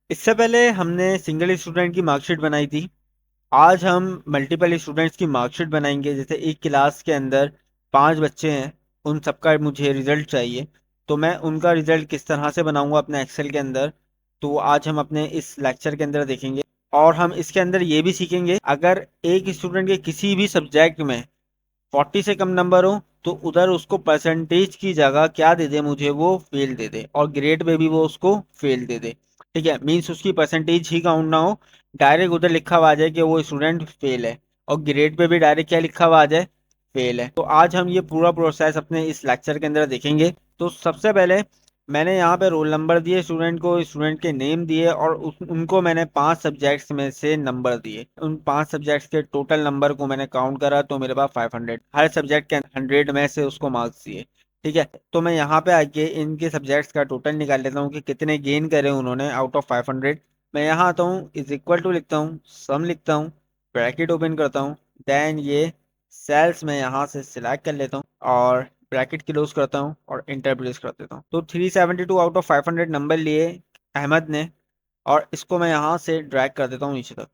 इससे पहले हमने सिंगल स्टूडेंट की मार्कशीट बनाई थी। आज हम मल्टीपल स्टूडेंट्स की मार्कशीट बनाएंगे। जैसे एक क्लास के अंदर 5 बच्चे हैं, उन सबका मुझे रिजल्ट चाहिए। तो मैं उनका रिजल्ट किस तरह से बनाऊंगा अपने एक्सेल के अंदर, तो आज हम अपने इस लेक्चर के अंदर देखेंगे। और हम इसके अंदर ये भी सीखेंगे, अगर एक स्टूडेंट के किसी भी सब्जेक्ट में 40 से कम नंबर हो तो उधर उसको परसेंटेज की जगह क्या दे दे, मुझे वो फेल दे दे, और ग्रेड में भी वो उसको फेल दे दे। ठीक है, मीन्स उसकी परसेंटेज ही काउंट ना हो, डायरेक्ट उधर लिखा हुआ आ जाए कि वो स्टूडेंट फेल है, और ग्रेड पे भी डायरेक्ट क्या लिखा हुआ आ जाए, फेल है। तो आज हम ये पूरा प्रोसेस अपने इस लेक्चर के अंदर देखेंगे। तो सबसे पहले मैंने यहाँ पे रोल नंबर दिए स्टूडेंट को, स्टूडेंट के नेम दिए, और उनको मैंने 5 सब्जेक्ट्स में से नंबर दिए। उन 5 सब्जेक्ट्स के टोटल नंबर को मैंने काउंट करा तो मेरे पास 500, हर सब्जेक्ट के 100 में से उसको मार्क्स दिए। ठीक है, तो मैं यहाँ पे आके इनके सब्जेक्ट्स का टोटल निकाल लेता हूँ कि कितने गेन करे उन्होंने आउट ऑफ 500। मैं यहाँ आता हूँ, इज इक्वल टू लिखता हूँ, सम लिखता हूँ, ब्रैकेट ओपन करता हूँ, देन ये सेल्स में यहाँ से सिलेक्ट कर लेता हूँ और ब्रैकेट क्लोज करता हूँ और इंटर प्रेस कर देता हूँ। तो 372 आउट ऑफ 500 नंबर लिए अहमद ने, और इसको मैं यहाँ से ड्रैग कर देता हूँ नीचे तक।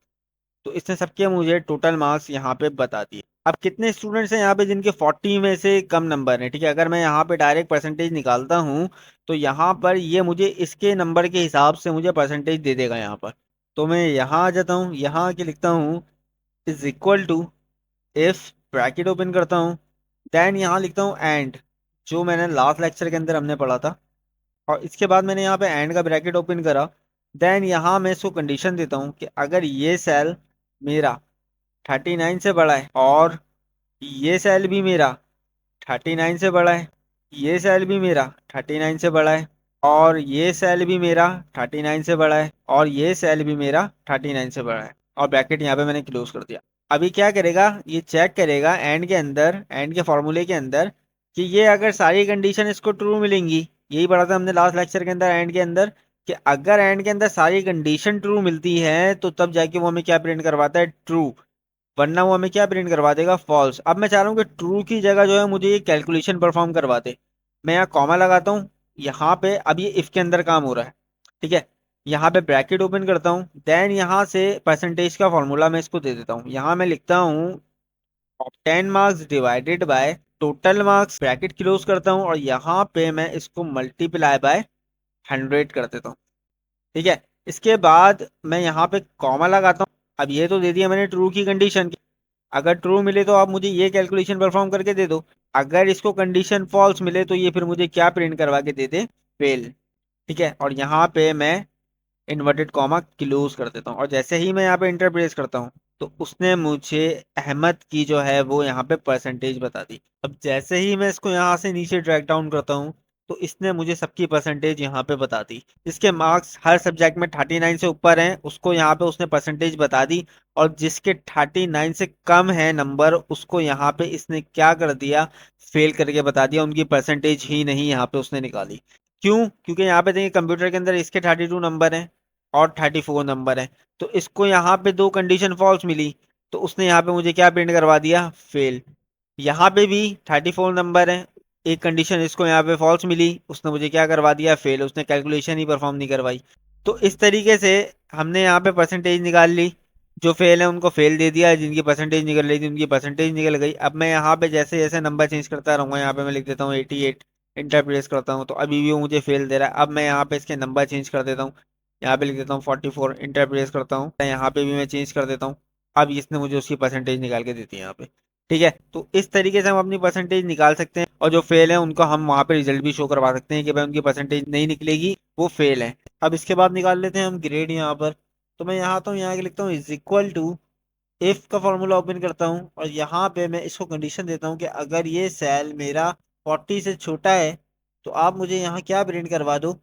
तो इसने सबके मुझे टोटल मार्क्स यहाँ पे बता दिए। अब कितने स्टूडेंट्स हैं यहाँ पे जिनके 40 में से कम नंबर हैं। ठीक है, अगर मैं यहाँ पे डायरेक्ट परसेंटेज निकालता हूँ तो यहाँ पर ये मुझे इसके नंबर के हिसाब से मुझे परसेंटेज दे देगा यहाँ पर। तो मैं यहाँ आ जाता हूँ, यहाँ आके लिखता हूँ is equal to, if bracket open करता हूँ, देन यहाँ लिखता हूँ एंड, जो मैंने लास्ट लेक्चर के अंदर हमने पढ़ा था। और इसके बाद मैंने यहाँ पे एंड का ब्रैकेट ओपन करा, देन यहाँ मैं इसको कंडीशन देता हूँ कि अगर ये सेल मेरा 39 से बड़ा है, और ये सेल भी मेरा 39 से बड़ा है, ये सेल भी मेरा 39 से बड़ा है, और ये सेल भी मेरा 39 से बड़ा है, और ये सेल भी मेरा 39 से बड़ा है, और ब्रैकेट यहाँ पे मैंने क्लोज कर दिया। अभी क्या करेगा, ये चेक करेगा एंड के अंदर, एंड के फॉर्मूले के अंदर, कि ये अगर सारी कंडीशन इसको ट्रू मिलेंगी। यही पढ़ा था हमने लास्ट लेक्चर के अंदर एंड के अंदर, कि अगर एंड के अंदर सारी कंडीशन ट्रू मिलती है तो तब जाके वो हमें क्या प्रिंट करवाता है, ट्रू, वरना वो हमें क्या प्रिंट करवा देगा, फॉल्स। अब मैं चाह रहा हूँ कि ट्रू की जगह जो है मुझे ये कैलकुलेशन परफॉर्म करवा दे। मैं यहाँ कॉमा लगाता हूँ, यहाँ पे अब ये इफ के अंदर काम हो रहा है। ठीक है, यहाँ पे ब्रैकेट ओपन करता हूँ, देन यहाँ से परसेंटेज का फॉर्मूला मैं इसको दे देता हूँ। यहाँ मैं लिखता हूँ 10 marks divided by total marks, bracket close करता हूँ, और यहाँ पे मैं इसको मल्टीप्लाई बाय 100 कर देता हूँ। ठीक है, इसके बाद मैं यहाँ पे कॉमा लगाता हूँ। अब ये तो दे दिया मैंने ट्रू की कंडीशन, अगर ट्रू मिले तो आप मुझे ये कैलकुलेशन परफॉर्म करके दे दो। अगर इसको कंडीशन फॉल्स मिले तो ये फिर मुझे क्या प्रिंट करवा के दे दे, फेल। ठीक है, और यहाँ पे मैं इन्वर्टेड कॉमा क्लोज कर देता हूँ, और जैसे ही मैं यहाँ पे इंटर प्रेस करता हूँ तो उसने मुझे अहमद की जो है वो यहाँ पे परसेंटेज बता दी। अब जैसे ही मैं इसको यहाँ से नीचे ड्रैग डाउन करता हूँ तो इसने मुझे सबकी परसेंटेज यहाँ पे बता दी। जिसके मार्क्स हर सब्जेक्ट में 39 से ऊपर हैं उसको यहाँ पे उसने परसेंटेज बता दी, और जिसके 39 से कम है नंबर उसको यहाँ पे इसने क्या कर दिया, फेल करके बता दिया, उनकी परसेंटेज ही नहीं यहाँ पे उसने निकाली। क्यों? क्योंकि यहाँ पे देखिए कंप्यूटर के अंदर इसके 32 नंबर हैं और 34 नंबर है, तो इसको यहाँ पे दो कंडीशन फॉल्स मिली, तो उसने यहाँ पे मुझे क्या प्रिंट करवा दिया, फेल। यहाँ पे भी 34 नंबर है, एक कंडीशन इसको यहाँ पे फॉल्स मिली, उसने मुझे क्या करवा दिया, फेल, उसने कैलकुलेशन ही परफॉर्म नहीं करवाई। तो इस तरीके से हमने यहाँ पे परसेंटेज निकाल ली। जो फेल है उनको फेल दे दिया, जिनकी परसेंटेज निकल रही थी उनकी परसेंटेज निकल गई। अब मैं यहाँ पे जैसे जैसे नंबर चेंज करता रहूंगा, यहाँ पे मैं लिख देता हूँ 88, इंटर प्रेस करता हूँ तो अभी भी वो मुझे फेल दे रहा है। अब मैं यहाँ पे इसके नंबर चेंज कर देता हूँ, यहाँ पे लिख देता हूँ 44, इंटर प्रेस करता हूँ, यहाँ पे भी मैं चेंज कर देता हूँ। अब इसने मुझे उसकी परसेंटेज निकाल के देती है यहाँ पे। ठीक है, तो इस तरीके से हम अपनी परसेंटेज निकाल सकते हैं, और जो फेल है उनको हम वहाँ पे रिजल्ट भी शो करवा सकते हैं कि भाई उनकी परसेंटेज नहीं निकलेगी, वो फेल है। अब इसके बाद निकाल लेते हैं हम ग्रेड यहाँ पर। तो मैं यहाँ आता हूँ, यहाँ लिखता हूँ इज इक्वल टू, इफ का फॉर्मूला ओपन करता हूँ, और यहाँ पे मैं इसको कंडीशन देता हूँ कि अगर ये सेल मेरा 40 से छोटा है तो आप मुझे यहाँ क्या प्रिंट करवा दो,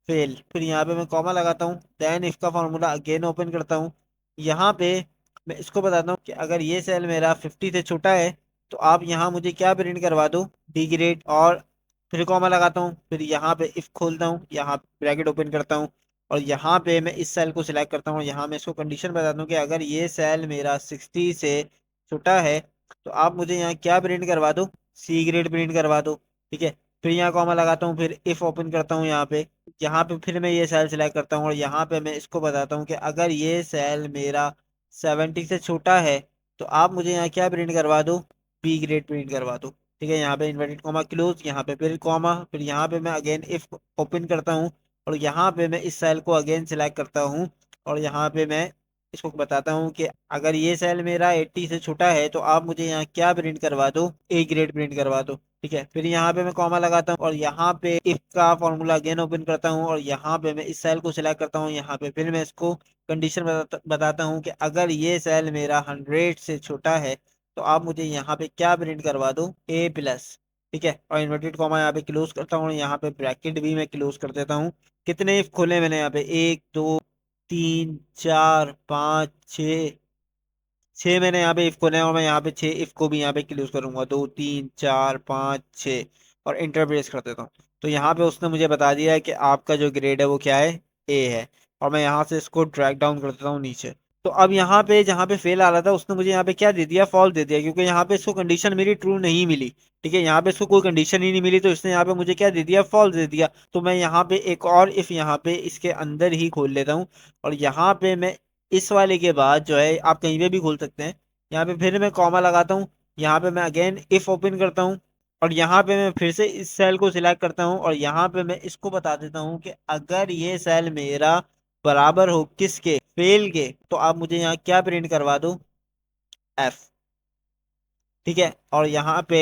फेल। फिर यहाँ पे मैं कॉमा लगाता हूँ, देन इफ का फॉर्मूला अगेन ओपन करता हूँ। यहाँ पे मैं इसको बताता हूँ कि अगर ये सेल मेरा 50 से छोटा है तो आप यहाँ मुझे क्या प्रिंट करवा दो, डी ग्रेड। और फिर कॉमा लगाता हूँ, फिर यहाँ पे इफ खोलता हूँ, यहाँ ब्रैकेट ओपन करता हूँ, और यहाँ पे मैं इस सेल को सिलेक्ट करता हूँ। यहाँ मैं इसको कंडीशन बताता हूँ कि अगर ये सेल मेरा 60 से छोटा है तो आप मुझे यहाँ क्या प्रिंट करवा दो, सी ग्रेड प्रिंट करवा दो। ठीक है, फिर यहाँ कॉमा लगाता हूँ, फिर इफ ओपन करता हूँ यहाँ पे फिर मैं ये सेल सिलेक्ट करता हूँ और यहाँ पे मैं इसको बताता हूँ कि अगर ये सेल मेरा 70 से छोटा है तो आप मुझे यहाँ क्या प्रिंट करवा दो, बी ग्रेड प्रिंट करवा दो। ठीक है, यहाँ पे इन्वर्टेड कॉमा क्लोज, यहाँ पे फिर कॉमा, फिर यहाँ पे मैं अगेन इफ ओपन करता हूँ और यहाँ पे मैं इस सेल को अगेन सिलेक्ट करता हूँ और यहाँ पे मैं इसको बताता हूँ कि अगर ये सेल मेरा 80 से छोटा है तो आप मुझे यहाँ क्या प्रिंट करवा दो, ए ग्रेड प्रिंट करवा दो। ठीक है, फिर यहाँ पे मैं कॉमा लगाता हूँ और यहाँ पे इफ का फॉर्मूला अगेन ओपन करता हूँ और यहाँ पे मैं इस सेल को सिलेक्ट करता हूँ। यहाँ पे फिर मैं इसको कंडीशन बताता हूँ कि अगर ये सेल मेरा 100 से छोटा है तो आप मुझे यहाँ पे क्या प्रिंट करवा दो, ए प्लस। ठीक है, और इन्वर्टेड कॉमा यहाँ पे क्लोज करता हूँ, यहाँ पे ब्रैकेट भी मैं क्लोज कर देता हूँ। कितने इफ खोले मैंने यहाँ पे, 1 2 3 4 5 6 मैंने यहाँ पे इफ खोले हैं और मैं यहाँ पे 6 इफ को भी यहाँ पे क्लोज करूंगा, 2 3 4 5 6 और इंटर प्रेस कर देता हूँ। तो यहाँ पे उसने मुझे बता दिया है कि आपका जो ग्रेड है वो क्या है, ए है। और मैं यहाँ से इसको ड्रैग डाउन कर देता हूँ नीचे। तो अब यहाँ पे जहाँ पे फेल आ रहा था उसने मुझे यहाँ पे क्या दे दिया, फॉल्स दे दिया, क्योंकि यहाँ पे इसको कंडीशन मेरी ट्रू नहीं मिली। ठीक है, यहाँ पे इसको कोई कंडीशन ही नहीं मिली तो इसने यहाँ पे मुझे क्या दे दिया, फॉल्स दे दिया। तो मैं यहाँ पे एक और इफ यहाँ पे इसके अंदर ही खोल लेता हूँ और यहाँ पे मैं इस वाले के बाद जो है आप कहीं पे भी खोल सकते हैं, यहाँ पे फिर मैं कॉमा लगाता हूँ, यहाँ पे मैं अगेन इफ ओपन करता हूँ और यहाँ पे मैं फिर से इस सेल को सिलेक्ट करता हूँ और यहाँ पे मैं इसको बता देता हूँ कि अगर ये सेल मेरा बराबर हो किसके, फेल के, तो आप मुझे यहाँ क्या प्रिंट करवा दो, एफ। ठीक है, और यहाँ पे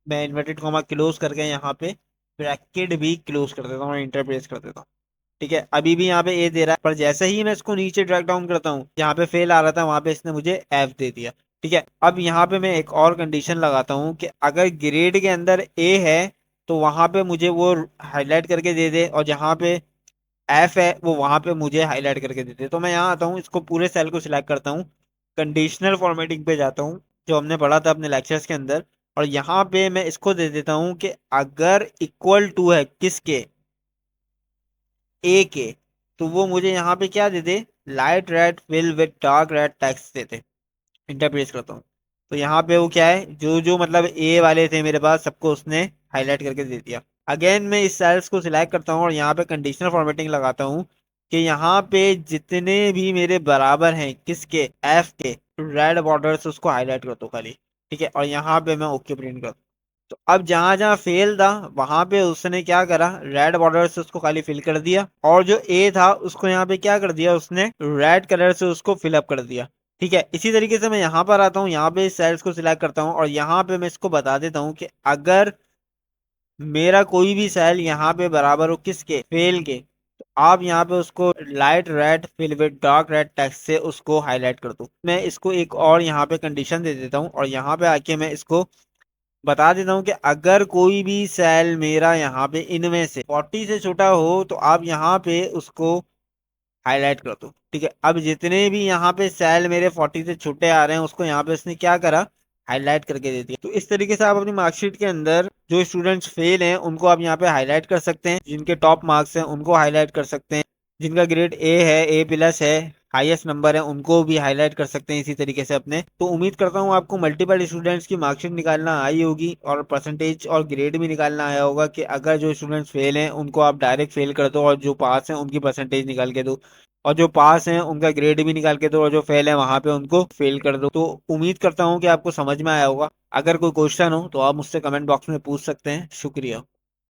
मैं इन्वर्टेड कॉमा क्लोज करके यहाँ पे ब्रैकेट भी क्लोज कर देता हूँ और इंटर प्रेस कर देता हूँ। ठीक है, अभी भी यहाँ पे ए दे रहा है पर जैसे ही मैं इसको नीचे ड्रैग डाउन करता हूँ, यहाँ पे फेल आ रहा था वहां पे इसने मुझे एफ दे दिया। ठीक है, अब यहाँ पे मैं एक और कंडीशन लगाता हूँ कि अगर ग्रेड के अंदर ए है तो वहां पे मुझे वो हाईलाइट करके दे दे और जहाँ पे एफ है वो वहां पे मुझे हाईलाइट करके दे दे। तो मैं यहाँ आता हूँ, इसको पूरे सेल को सिलेक्ट करता हूँ, कंडीशनल फॉर्मेटिंग पे जाता हूँ जो हमने पढ़ा था अपने लेक्चर्स के अंदर, और यहाँ पे मैं इसको दे देता हूँ कि अगर इक्वल टू है किसके, ए के, तो वो मुझे यहाँ पे क्या दे दे, light red fill with dark red text दे दे। इंटरप्रेट करता हूँ, तो यहाँ पे वो क्या है, जो जो मतलब ए वाले थे मेरे पास सबको उसने हाईलाइट करके दे दिया। अगेन मैं इस सेल्स को सिलेक्ट करता हूँ और यहाँ पे कंडीशनल फॉर्मेटिंग लगाता हूँ कि यहाँ पे जितने भी मेरे बराबर हैं किसके, एफ के, रेड बॉर्डर से उसको हाईलाइट कर दो खाली। ठीक है, और यहाँ पे मैं ओके प्रिंट कर। तो अब जहां जहां फेल था वहां पे उसने क्या करा, रेड बॉर्डर से उसको खाली फिल कर दिया और जो ए था उसको यहाँ पे क्या कर दिया, उसने रेड कलर से उसको फिलअप कर दिया। ठीक है, इसी तरीके से मैं यहाँ पर आता हूँ, यहाँ पे इस सेल्स को सिलेक्ट करता हूँ और यहाँ पे मैं इसको बता देता हूँ कि अगर मेरा कोई भी सेल यहाँ पे बराबर हो किसके, फेल के, तो आप यहाँ पे उसको light red fill with dark red text से उसको हाईलाइट कर दो। मैं इसको एक और यहाँ पे कंडीशन दे देता हूँ और यहाँ पे आके मैं इसको बता देता हूँ कि अगर कोई भी सेल मेरा यहाँ पे इनमें से 40 से छोटा हो तो आप यहाँ पे उसको हाईलाइट कर दो। ठीक है, अब जितने भी यहाँ पे सेल मेरे 40 से छोटे आ रहे हैं उसको यहाँ पे इसने क्या करा, हाईलाइट करके दे दिया। तो इस तरीके से आप अपनी मार्कशीट के अंदर जो स्टूडेंट्स फेल हैं उनको आप यहाँ पे हाईलाइट कर सकते हैं, जिनके टॉप मार्क्स हैं उनको हाईलाइट कर सकते हैं, जिनका ग्रेड ए है, ए प्लस है, हाईएस्ट नंबर है, उनको भी हाईलाइट कर सकते हैं इसी तरीके से अपने। तो उम्मीद करता हूँ आपको मल्टीपल स्टूडेंट्स की मार्कशीट निकालना आई होगी और परसेंटेज और ग्रेड भी निकालना आया होगा कि अगर जो स्टूडेंट्स फेल हैं उनको आप डायरेक्ट फेल कर दो और जो पास हैं उनकी परसेंटेज निकाल के दो, और जो पास हैं उनका ग्रेड भी निकाल के दो और जो फेल है वहां पे उनको फेल कर दो। तो उम्मीद करता हूँ कि आपको समझ में आया होगा। अगर कोई क्वेश्चन हो तो आप मुझसे कमेंट बॉक्स में पूछ सकते हैं। शुक्रिया।